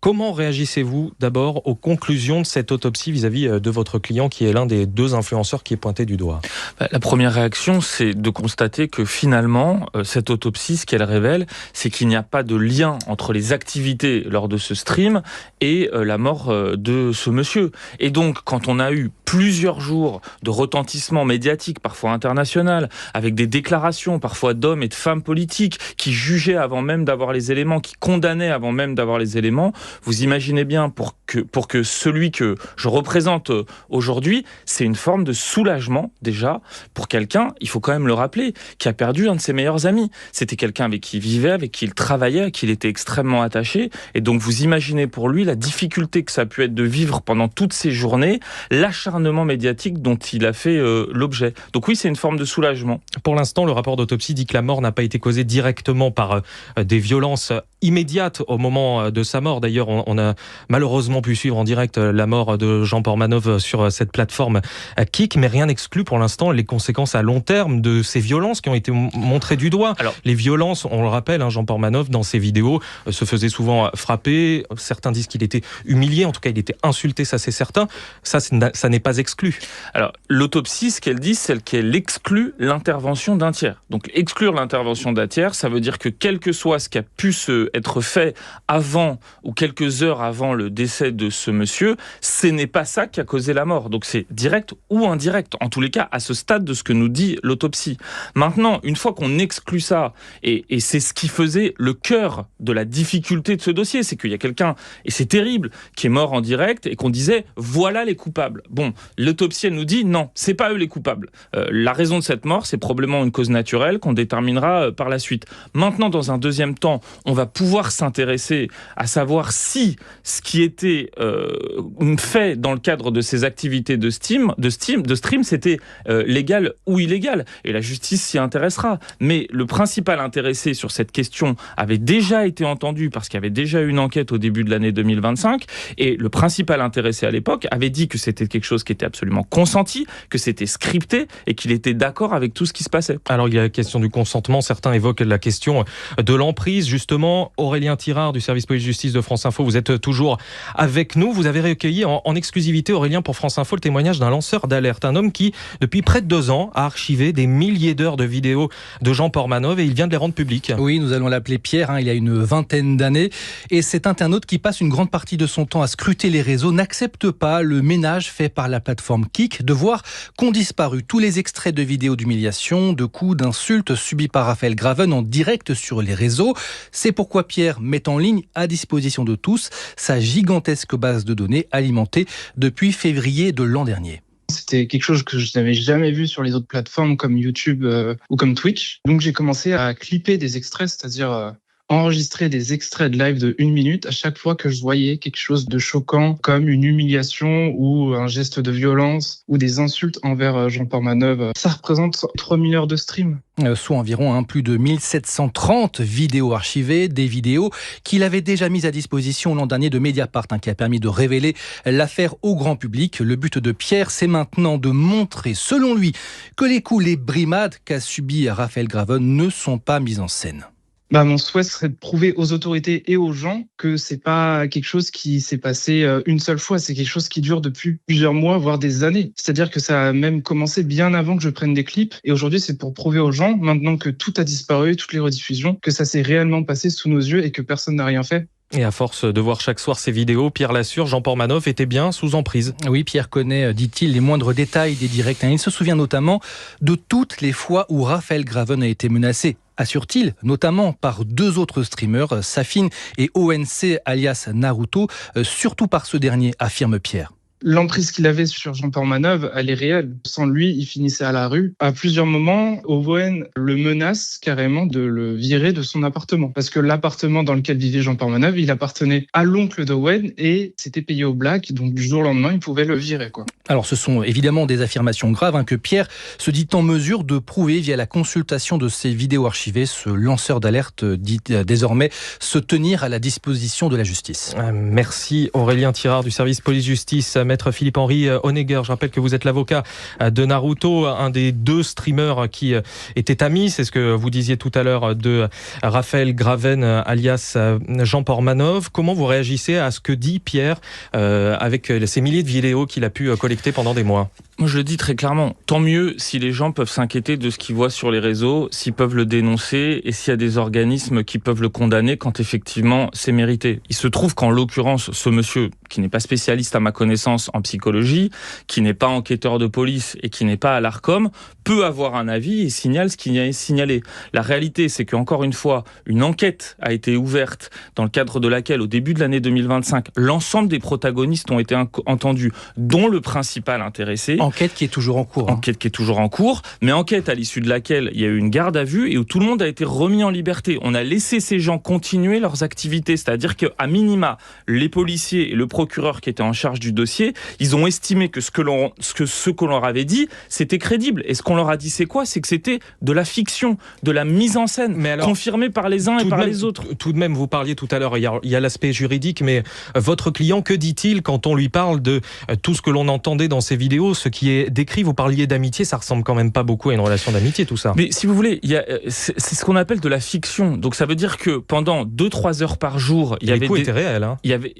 Comment réagissez-vous d'abord aux conclusions de cette autopsie vis-à-vis de votre client qui est l'un des 2 influenceurs qui est pointé du doigt? La première réaction, c'est de constater que finalement, cette autopsie, ce qu'elle révèle, c'est qu'il n'y a pas de lien entre les activités lors de ce stream et la mort de ce monsieur. Et donc, quand on a eu plusieurs jours de retentissement médiatique, parfois international, avec des déclarations parfois d'hommes et de femmes politiques qui jugeaient avant même d'avoir les éléments, qui condamnaient avant même d'avoir les éléments, vous imaginez bien pour que celui que je représente aujourd'hui, c'est une forme de soulagement déjà pour quelqu'un, il faut quand même le rappeler, qui a perdu un de ses meilleurs amis. C'était quelqu'un avec qui il vivait, avec qui il travaillait, à qui il était extrêmement attaché. Et donc vous imaginez pour lui la difficulté que ça a pu être de vivre pendant toutes ces journées, l'acharnement médiatique dont il a fait l'objet. Donc oui, c'est une forme de soulagement. Pour l'instant, le rapport d'autopsie dit que la mort n'a pas été causée directement par des violences immédiates au moment de sa mort. D'ailleurs, on a malheureusement pu suivre en direct la mort de Jean Portmanov sur cette plateforme Kik, mais rien n'exclut pour l'instant les conséquences à long terme de ces violences qui ont été montrées du doigt. Alors, les violences, on le rappelle, Jean Portmanov, dans ses vidéos, se faisait souvent frapper. Certains disent qu'il était humilié, en tout cas il était insulté, ça c'est certain. Ça n'est pas exclu. Alors, l'autopsie, ce qu'elle dit, c'est qu'elle exclut l'intervention d'un tiers. Donc, exclure l'intervention d'un tiers, ça veut dire que quel que soit ce qui a pu être fait avant ou quelques heures avant le décès de ce monsieur, ce n'est pas ça qui a causé la mort. Donc, c'est direct ou indirect. En tous les cas, à ce stade de ce que nous dit l'autopsie. Maintenant, une fois qu'on exclut ça, et c'est ce qui faisait le cœur de la difficulté de ce dossier, c'est qu'il y a quelqu'un, et c'est terrible, qui est mort en direct et qu'on disait « voilà les coupables ». Bon, l'autopsie, elle nous dit « non, c'est pas eux les coupables ». La raison de cette mort, c'est probablement une cause naturelle qu'on déterminera par la suite. Maintenant, dans un deuxième temps, on va pouvoir s'intéresser à savoir si ce qui était fait dans le cadre de ces activités de stream, c'était légal ou illégal. Et la justice s'y intéressera. Mais le principal intéressé sur cette question avait déjà été entendu parce qu'il y avait déjà eu une enquête au début de l'année 2025. Et le principal intéressé à l'époque avait dit que c'était quelque chose qui était absolument consenti, que c'était scripté et qu'il était d'accord avec tout ce qui se passait. Alors il y a la question du consentement, certains évoquent la question de l'emprise. Justement, Aurélien Tirard du service police-justice de France Info, vous êtes toujours avec nous. Vous avez recueilli en exclusivité, Aurélien, pour France Info, le témoignage d'un lanceur d'alerte, un homme qui, depuis près de 2 ans, a archivé des milliers d'heures de vidéos de Jean Portmanov et il vient de les rendre publiques. Oui, nous allons l'appeler Pierre, il y a une vingtaine d'années. Et cet internaute qui passe une grande partie de son temps à scruter les réseaux n'accepte pas le ménage fait par la plateforme Kik de voir qu'ont disparu tous les extraits de vidéos d'humiliation, de coups, d'insultes subis par Raphaël Graven en direct sur les réseaux. C'est pourquoi Pierre met en ligne à disposition de tous sa gigantesque base de données alimentée depuis février de l'an dernier. C'était quelque chose que je n'avais jamais vu sur les autres plateformes comme YouTube ou comme Twitch. Donc j'ai commencé à clipper des extraits, c'est-à-dire enregistrer des extraits de live de 1 minute à chaque fois que je voyais quelque chose de choquant comme une humiliation ou un geste de violence ou des insultes envers Jean Portmanov. Ça représente 3000 heures de stream. Soit environ plus de 1730 vidéos archivées, des vidéos qu'il avait déjà mises à disposition l'an dernier de Mediapart, qui a permis de révéler l'affaire au grand public. Le but de Pierre, c'est maintenant de montrer, selon lui, que les coups, les brimades qu'a subi Raphaël Graven ne sont pas mis en scène. Mon souhait serait de prouver aux autorités et aux gens que c'est pas quelque chose qui s'est passé une seule fois, c'est quelque chose qui dure depuis plusieurs mois, voire des années. C'est-à-dire que ça a même commencé bien avant que je prenne des clips. Et aujourd'hui, c'est pour prouver aux gens, maintenant que tout a disparu, toutes les rediffusions, que ça s'est réellement passé sous nos yeux et que personne n'a rien fait. Et à force de voir chaque soir ces vidéos, Pierre l'assure, Jean Portmanov était bien sous emprise. Oui, Pierre connaît, dit-il, les moindres détails des directs. Il se souvient notamment de toutes les fois où Raphaël Graven a été menacé. Assure-t-il, notamment par 2 autres streamers, Safin et ONC alias Naruto, surtout par ce dernier, affirme Pierre. L'emprise qu'il avait sur Jean Portmanov, elle est réelle. Sans lui, il finissait à la rue. À plusieurs moments, Owen le menace carrément de le virer de son appartement. Parce que l'appartement dans lequel vivait Jean Portmanov, il appartenait à l'oncle d'Owen et c'était payé au black. Donc du jour au lendemain, il pouvait le virer, quoi. Alors ce sont évidemment des affirmations graves que Pierre se dit en mesure de prouver via la consultation de ces vidéos archivées. Ce lanceur d'alerte dit désormais se tenir à la disposition de la justice. Merci Aurélien Tirard du service police-justice. Maître Philippe-Henri Honegger, je rappelle que vous êtes l'avocat de Naruto, un des 2 streamers qui étaient amis, c'est ce que vous disiez tout à l'heure, de Raphaël Graven alias Jean Portmanov. Comment vous réagissez à ce que dit Pierre avec ces milliers de vidéos qu'il a pu collecter pendant des mois ? Moi, je le dis très clairement, tant mieux si les gens peuvent s'inquiéter de ce qu'ils voient sur les réseaux, s'ils peuvent le dénoncer et s'il y a des organismes qui peuvent le condamner quand effectivement c'est mérité. Il se trouve qu'en l'occurrence, ce monsieur, qui n'est pas spécialiste à ma connaissance en psychologie, qui n'est pas enquêteur de police et qui n'est pas à l'Arcom, peut avoir un avis et signale ce qu'il y a signalé. La réalité, c'est qu'encore une fois, une enquête a été ouverte dans le cadre de laquelle, au début de l'année 2025, l'ensemble des protagonistes ont été entendus, dont le principal intéressé. Enquête qui est toujours en cours. Enquête qui est toujours en cours, mais enquête à l'issue de laquelle il y a eu une garde à vue et où tout le monde a été remis en liberté. On a laissé ces gens continuer leurs activités, c'est-à-dire qu'à minima, les policiers et le procureur qui étaient en charge du dossier, ils ont estimé que ce qu'on leur avait dit, c'était crédible. Et ce qu'on leur a dit, c'est quoi ? C'est que c'était de la fiction, de la mise en scène, confirmée par les uns et par les autres. Tout de même, vous parliez tout à l'heure, il y a l'aspect juridique, mais votre client, que dit-il quand on lui parle de tout ce que l'on entendait dans ces vidéos, ce qui est décrit? Vous parliez d'amitié, ça ressemble quand même pas beaucoup à une relation d'amitié, tout ça. Mais si vous voulez, c'est ce qu'on appelle de la fiction. Donc ça veut dire que pendant 2-3 heures par jour, les coups étaient réels. Hein.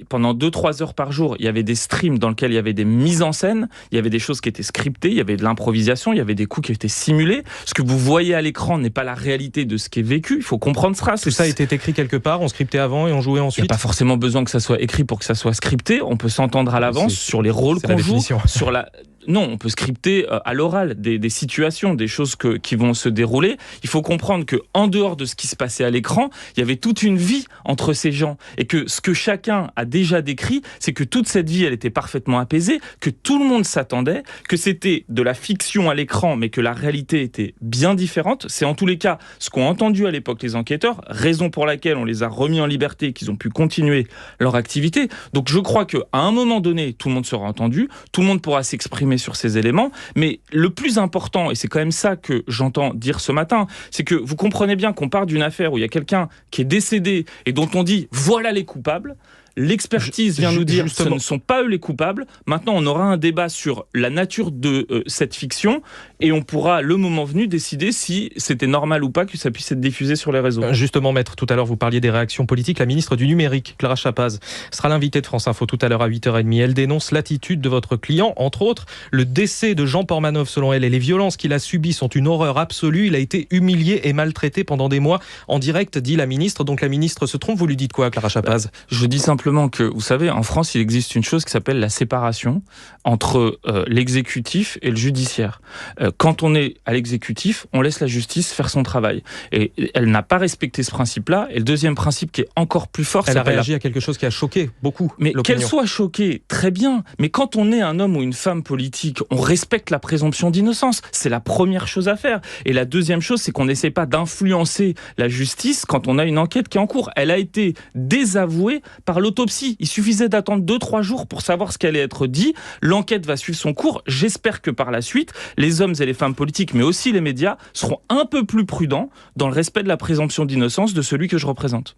Pendant 2-3 heures par jour, il y avait des streams dans lesquels il y avait des mises en scène, il y avait des choses qui étaient scriptées, il y avait de l'improvisation, il y avait des coups qui étaient simulés. Ce que vous voyez à l'écran n'est pas la réalité de ce qui est vécu. Il faut comprendre ça. Tout ça était écrit quelque part, on scriptait avant et on jouait ensuite. Il n'y a pas forcément besoin que ça soit écrit pour que ça soit scripté. On peut s'entendre à l'avance sur les rôles qu'on joue, sur la... Non, on peut scripter à l'oral des situations, des choses qui vont se dérouler. Il faut comprendre que en dehors de ce qui se passait à l'écran, il y avait toute une vie entre ces gens et que ce que chacun a déjà décrit, c'est que toute cette vie, elle était parfaitement apaisée, que tout le monde s'attendait, que c'était de la fiction à l'écran, mais que la réalité était bien différente. C'est en tous les cas ce qu'ont entendu à l'époque les enquêteurs, raison pour laquelle on les a remis en liberté et qu'ils ont pu continuer leur activité. Donc je crois qu'à un moment donné, tout le monde sera entendu, tout le monde pourra s'exprimer sur ces éléments, mais le plus important, et c'est quand même ça que j'entends dire ce matin, c'est que vous comprenez bien qu'on part d'une affaire où il y a quelqu'un qui est décédé et dont on dit « voilà les coupables ». L'expertise vient nous dire ce ne sont pas eux les coupables. Maintenant, on aura un débat sur la nature de cette fiction et on pourra, le moment venu, décider si c'était normal ou pas que ça puisse être diffusé sur les réseaux. Justement, maître, tout à l'heure, vous parliez des réactions politiques. La ministre du Numérique, Clara Chapaz, sera l'invitée de France Info tout à l'heure à 8h30. Elle dénonce l'attitude de votre client. Entre autres, le décès de Jean Portmanov, selon elle, et les violences qu'il a subies sont une horreur absolue. Il a été humilié et maltraité pendant des mois en direct, dit la ministre. Donc la ministre se trompe. Vous lui dites quoi, Clara Chapaz ? Je dis simplement que, vous savez, en France, il existe une chose qui s'appelle la séparation entre l'exécutif et le judiciaire. Quand on est à l'exécutif, on laisse la justice faire son travail. Et elle n'a pas respecté ce principe-là. Et le deuxième principe qui est encore plus fort... Elle a réagi à quelque chose qui a choqué beaucoup mais l'opinion. Qu'elle soit choquée, très bien. Mais quand on est un homme ou une femme politique, on respecte la présomption d'innocence. C'est la première chose à faire. Et la deuxième chose, c'est qu'on n'essaie pas d'influencer la justice quand on a une enquête qui est en cours. Elle a été désavouée par l'autopsie. Il suffisait d'attendre 2-3 jours pour savoir ce qui allait être dit. L'enquête va suivre son cours. J'espère que par la suite, les hommes et les femmes politiques, mais aussi les médias, seront un peu plus prudents dans le respect de la présomption d'innocence de celui que je représente.